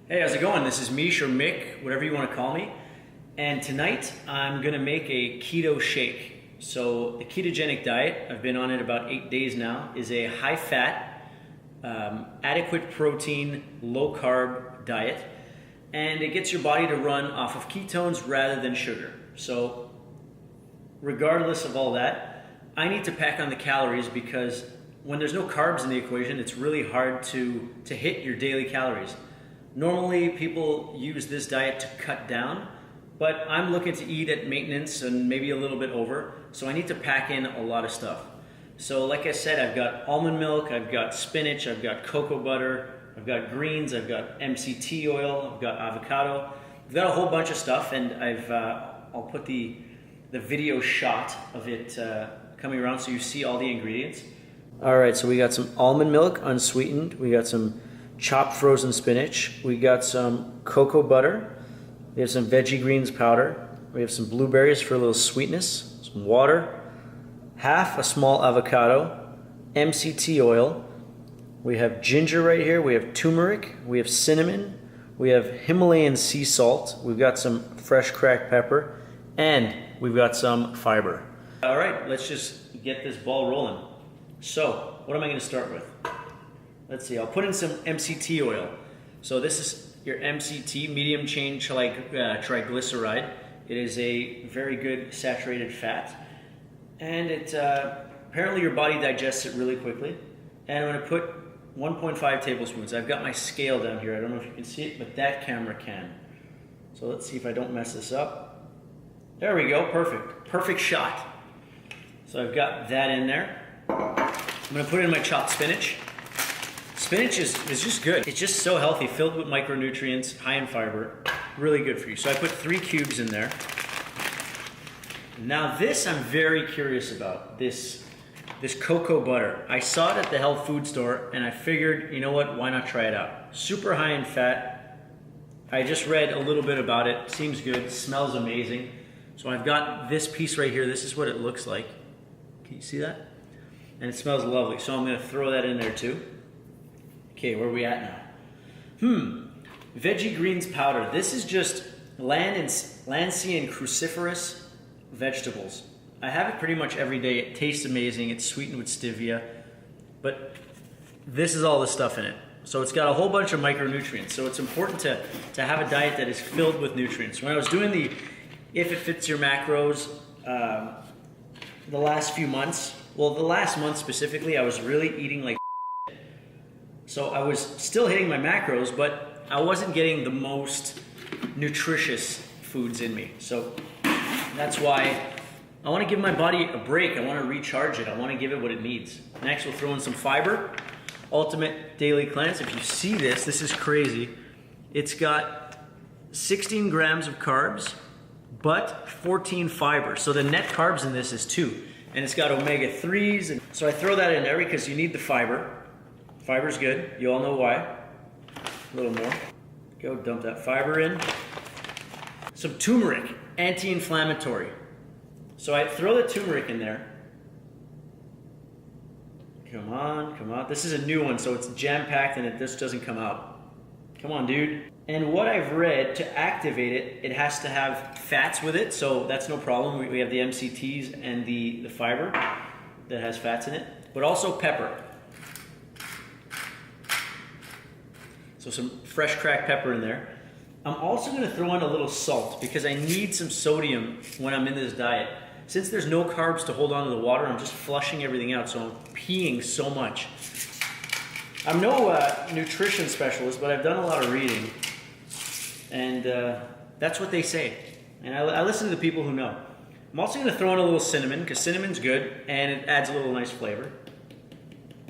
Hey, how's it going? This is Mish or Mick, whatever you want to call me. And tonight I'm gonna make a keto shake. So the ketogenic diet, I've been on it about 8 days now, is a high fat, adequate protein, low carb diet. And it gets your body to run off of ketones rather than sugar. So regardless of all that, I need to pack on the calories because when there's no carbs in the equation, it's really hard to hit your daily calories. Normally, people use this diet to cut down, but I'm looking to eat at maintenance and maybe a little bit over, so I need to pack in a lot of stuff. So like I said, I've got almond milk, I've got spinach, I've got cocoa butter, I've got greens, I've got MCT oil, I've got avocado. I've got a whole bunch of stuff, and I'll put the video shot of it coming around so you see all the ingredients. All right, so we got some almond milk, unsweetened. We got some chopped frozen spinach. We got some cocoa butter. We have some Vege Greens powder. We have some blueberries for a little sweetness. Some water. Half a small avocado. MCT oil. We have ginger right here. We have turmeric. We have cinnamon. We have Himalayan sea salt. We've got some fresh cracked pepper. And we've got some fiber. All right, let's just get this ball rolling. So, what am I going to start with? Let's see, I'll put in some MCT oil. So this is your MCT, medium chain triglyceride. It is a very good saturated fat. And it apparently your body digests it really quickly. And I'm going to put 1.5 tablespoons. I've got my scale down here. I don't know if you can see it, but that camera can. So let's see if I don't mess this up. There we go, perfect. Perfect shot. So I've got that in there. I'm going to put in my chopped spinach. Spinach is just good. It's just so healthy, filled with micronutrients, high in fiber, really good for you. So I put 3 cubes in there. Now this I'm very curious about, this cocoa butter. I saw it at the health food store and I figured, you know what, why not try it out? Super high in fat. I just read a little bit about it, seems good, smells amazing. So I've got this piece right here, this is what it looks like. Can you see that? And it smells lovely, so I'm gonna throw that in there too. Okay, where are we at now? Vege Greens powder. This is just land, sea, and cruciferous vegetables. I have it pretty much every day. It tastes amazing. It's sweetened with stevia. But this is all the stuff in it. So it's got a whole bunch of micronutrients. So it's important to have a diet that is filled with nutrients. When I was doing the If It Fits Your Macros the last few months, well, the last month specifically, I was really eating like so I was still hitting my macros, but I wasn't getting the most nutritious foods in me. So that's why I want to give my body a break. I want to recharge it. I want to give it what it needs. Next, we'll throw in some fiber. Ultimate Daily Cleanse. If you see this, this is crazy. It's got 16 grams of carbs, but 14 fiber. So the net carbs in this is 2. And it's got omega-3s. And so I throw that in there because you need the fiber. Fiber's good. You all know why. A little more. Go dump that fiber in. Some turmeric, anti-inflammatory. So I throw the turmeric in there. Come on, come on. This is a new one, so it's jam-packed and it just doesn't come out. Come on, dude. And what I've read, to activate it, it has to have fats with it, so that's no problem. We have the MCTs and the fiber that has fats in it, but also pepper. So some fresh cracked pepper in there. I'm also going to throw in a little salt because I need some sodium when I'm in this diet. Since there's no carbs to hold on to the water, I'm just flushing everything out, so I'm peeing so much. I'm no nutrition specialist, but I've done a lot of reading, and that's what they say. And I listen to the people who know. I'm also going to throw in a little cinnamon because cinnamon's good and it adds a little nice flavor.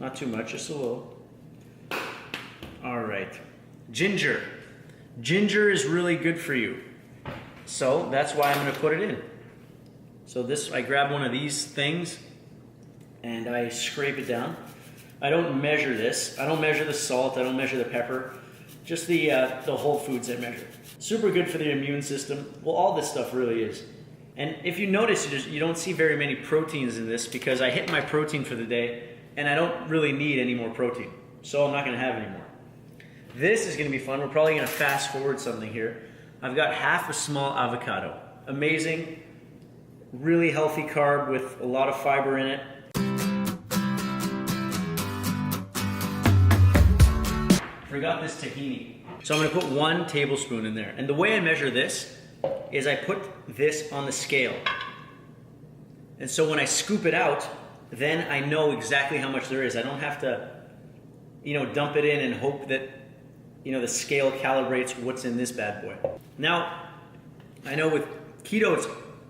Not too much, just a little. All right, ginger. Ginger is really good for you. So that's why I'm gonna put it in. So this, I grab one of these things and I scrape it down. I don't measure this. I don't measure the salt, I don't measure the pepper. Just the whole foods I measure. Super good for the immune system. Well, all this stuff really is. And if you notice, you don't see very many proteins in this because I hit my protein for the day and I don't really need any more protein. So I'm not gonna have any more. This is gonna be fun. We're probably gonna fast forward something here. I've got half a small avocado. Amazing, really healthy carb with a lot of fiber in it. Forgot this tahini. So I'm gonna put 1 tablespoon in there. And the way I measure this is I put this on the scale. And so when I scoop it out, then I know exactly how much there is. I don't have to, dump it in and hope that, the scale calibrates what's in this bad boy. Now, I know with keto, it's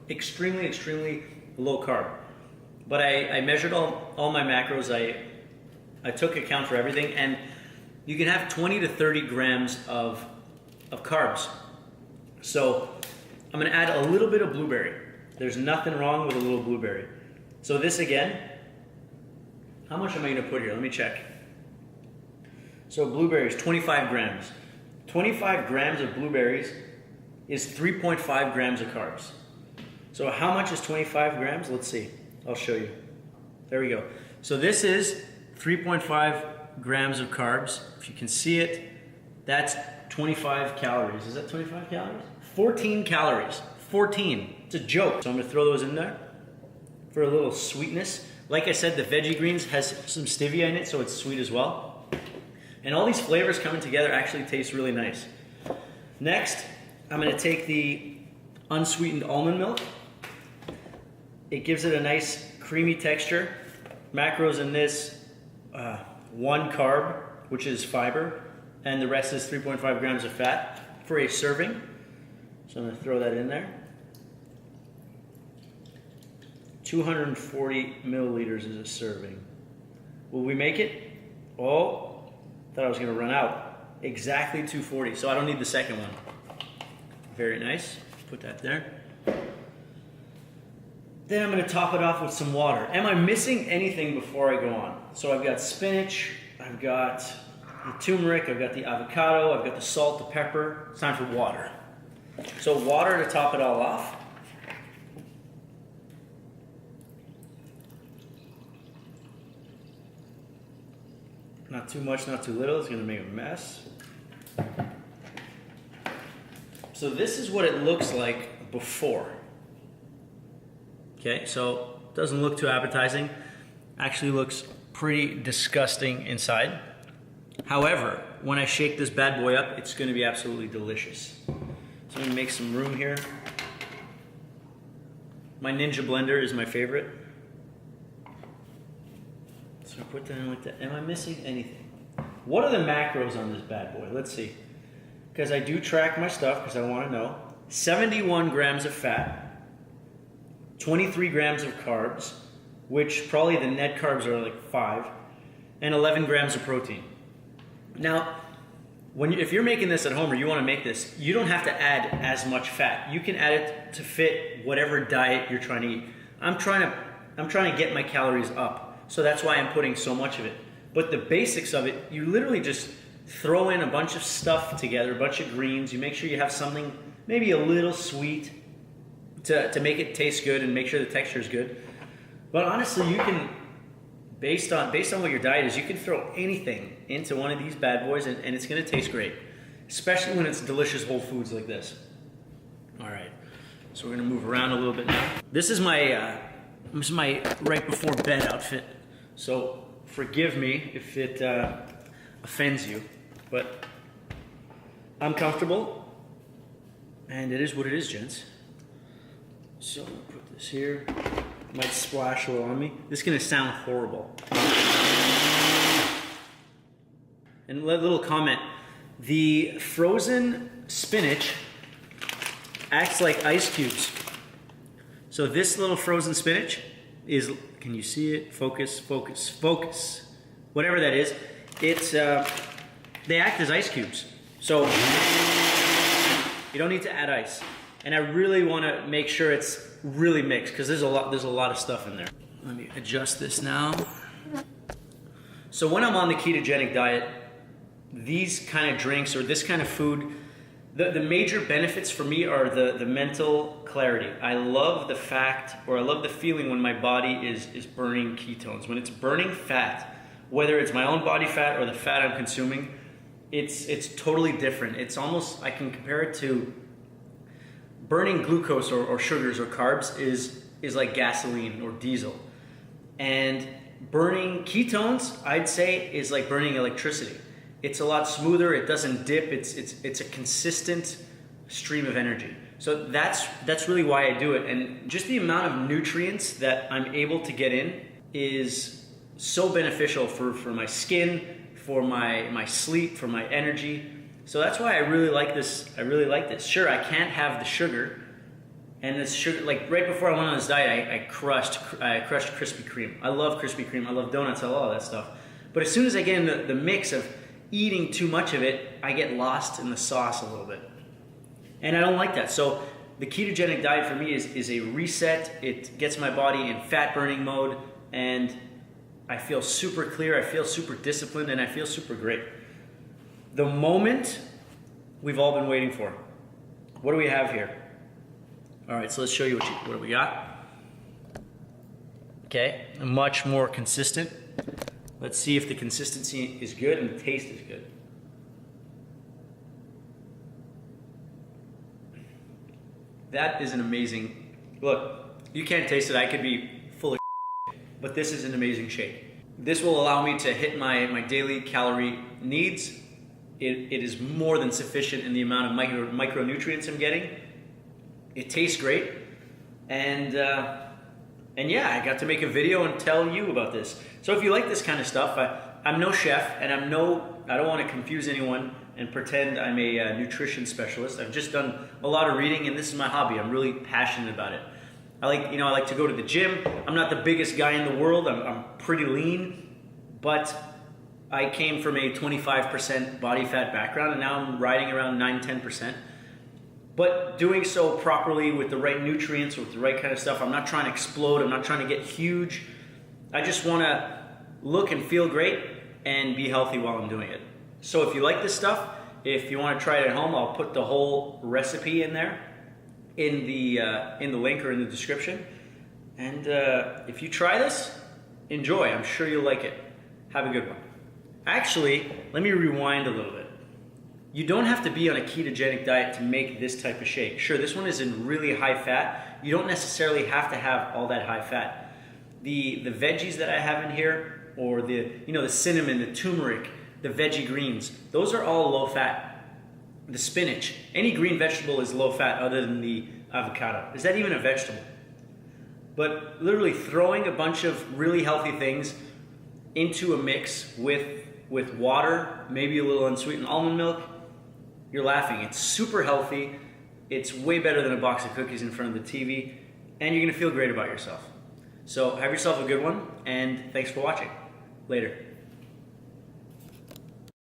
extremely, extremely low carb. But I measured all my macros. I took account for everything, and you can have 20 to 30 grams of carbs. So I'm gonna add a little bit of blueberry. There's nothing wrong with a little blueberry. So this again, how much am I gonna put here? Let me check. So blueberries, 25 grams. 25 grams of blueberries is 3.5 grams of carbs. So how much is 25 grams? Let's see, I'll show you. There we go. So this is 3.5 grams of carbs. If you can see it, that's 25 calories. Is that 25 calories? 14 calories, 14. It's a joke. So I'm gonna throw those in there for a little sweetness. Like I said, the Vege Greens has some stevia in it, so it's sweet as well. And all these flavors coming together actually taste really nice. Next, I'm gonna take the unsweetened almond milk. It gives it a nice creamy texture. Macros in this, 1 carb, which is fiber, and the rest is 3.5 grams of fat for a serving. So I'm gonna throw that in there. 240 milliliters is a serving. Will we make it? Oh, thought I was gonna run out. Exactly 240, so I don't need the second one. Very nice, put that there. Then I'm gonna top it off with some water. Am I missing anything before I go on? So I've got spinach, I've got the turmeric, I've got the avocado, I've got the salt, the pepper. It's time for water. So water to top it all off. Not too much, not too little. It's gonna make a mess. So this is what it looks like before. Okay, so it doesn't look too appetizing. Actually looks pretty disgusting inside. However, when I shake this bad boy up, it's gonna be absolutely delicious. So I'm gonna make some room here. My Ninja blender is my favorite. So I put that in like that. Am I missing anything? What are the macros on this bad boy? Let's see. Because I do track my stuff because I want to know. 71 grams of fat, 23 grams of carbs, which probably the net carbs are like 5, and 11 grams of protein. Now, if you're making this at home or you want to make this, you don't have to add as much fat. You can add it to fit whatever diet you're trying to eat. I'm trying to get my calories up. So that's why I'm putting so much of it. But the basics of it, you literally just throw in a bunch of stuff together, a bunch of greens. You make sure you have something maybe a little sweet to make it taste good and make sure the texture is good. But honestly, you can, based on what your diet is, you can throw anything into one of these bad boys and it's gonna taste great. Especially when it's delicious whole foods like this. All right, so we're gonna move around a little bit now. This is my right before bed outfit. So forgive me if it offends you, but I'm comfortable, and it is what it is, gents. So I'm gonna put this here. Might splash a little on me. This is gonna sound horrible. And a little comment: the frozen spinach acts like ice cubes. So this little frozen spinach is, can you see it? Focus, focus, focus. Whatever that is, it's, they act as ice cubes. So you don't need to add ice. And I really want to make sure it's really mixed because there's a lot of stuff in there. Let me adjust this now. So when I'm on the ketogenic diet, these kind of drinks or this kind of food, the major benefits for me are the mental clarity. I love the fact, or I love the feeling when my body is burning ketones. When it's burning fat, whether it's my own body fat or the fat I'm consuming, it's totally different. It's almost, I can compare it to burning glucose or sugars or carbs is like gasoline or diesel. And burning ketones, I'd say, is like burning electricity. It's a lot smoother, it doesn't dip, it's a consistent stream of energy. So that's really why I do it. And just the amount of nutrients that I'm able to get in is so beneficial for my skin, for my sleep, for my energy. So that's why I really like this. Sure, I can't have the sugar, and this sugar, like right before I went on this diet, I crushed Krispy Kreme. I love Krispy Kreme. I love donuts. I love all that stuff. But as soon as I get in the mix of eating too much of it, I get lost in the sauce a little bit, and I don't like that. So the ketogenic diet for me is a reset. It gets my body in fat burning mode, and I feel super clear. I feel super disciplined, and I feel super great. The moment we've all been waiting for. What do we have here? All right, so let's show you what we got. Okay, much more consistent. Let's see if the consistency is good and the taste is good. That is an amazing, look, you can't taste it. I could be full of but this is an amazing shake. This will allow me to hit my daily calorie needs. It is more than sufficient in the amount of micronutrients I'm getting. It tastes great, and yeah, I got to make a video and tell you about this. So if you like this kind of stuff, I'm no chef, and I don't want to confuse anyone and pretend I'm a nutrition specialist. I've just done a lot of reading, and this is my hobby. I'm really passionate about it. I like to go to the gym. I'm not the biggest guy in the world. I'm pretty lean, but I came from a 25% body fat background, and now I'm riding around 9-10%. But doing so properly with the right nutrients, with the right kind of stuff. I'm not trying to explode. I'm not trying to get huge. I just want to look and feel great and be healthy while I'm doing it. So if you like this stuff, if you want to try it at home, I'll put the whole recipe in there in the link or in the description. And if you try this, enjoy. I'm sure you'll like it. Have a good one. Actually, let me rewind a little bit. You don't have to be on a ketogenic diet to make this type of shake. Sure, this one is in really high fat. You don't necessarily have to have all that high fat. The veggies that I have in here, or the cinnamon, the turmeric, the Vege Greens, those are all low fat. The spinach, any green vegetable is low fat other than the avocado. Is that even a vegetable? But literally throwing a bunch of really healthy things into a mix with water, maybe a little unsweetened almond milk, you're laughing. It's super healthy. It's way better than a box of cookies in front of the TV, and you're gonna feel great about yourself. So have yourself a good one, and thanks for watching. Later.